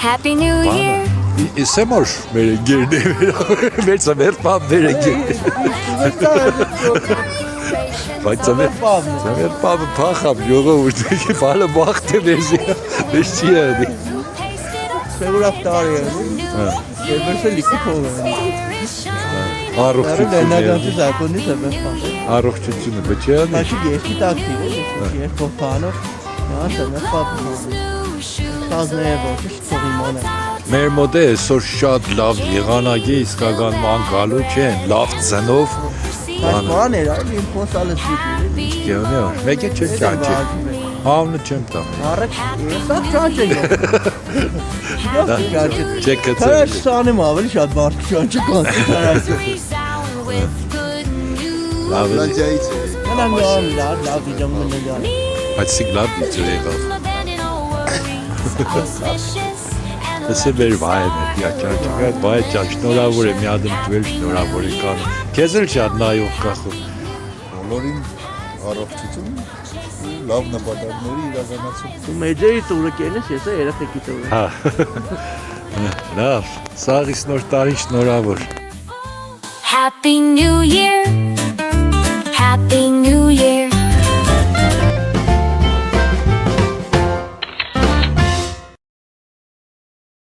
Happy New Year. Semor merengue, versa ver pub merengue. Բայց ծավեր պապը փախավ ժողովուրդը բալը բախտը վերսի չի եղի Սեգուրավ տարի է Երբերսը լիքի փող է Լենագանցի զարկոնից է բեսպան առողջությունը բջյանը Հաշի երկի տակտիր է երբ փող պանով Նրանց է մեր պապը Տազներ ոչ փողի մոն է Մեր մոտ է այսօր շատ լավ եղանակի իսկական ման գալու չեն լավ ծնով Այս ման էր այլ իմ փոսալը սիպի Գեոնի ար, մեկ է չեք ճանչի Հավնը չեմ տա Առաջ, սա ճանչ է Չեք կծել Կարաշ սանեմ ավելի շատ բարձ ճանչ է կանցի Լավ է Նրան լավ դիջամ մնգան Բայց սիկ լավ դիծր եղավ Ես է մեր վայեն է ճանչիկա վայ ճան շնորհավոր է մի ադմ տվել շնորհավոր է կանը Քեզ էլ շատ նայող կախում Բոլորին առողջություն լավ նպատակների իրականացում Դու մեջերի տուրը կենես, ես է երեխեքի տուրը Հա Լավ, սաղից նոր տարի շնորհավոր Happy New Year. Happy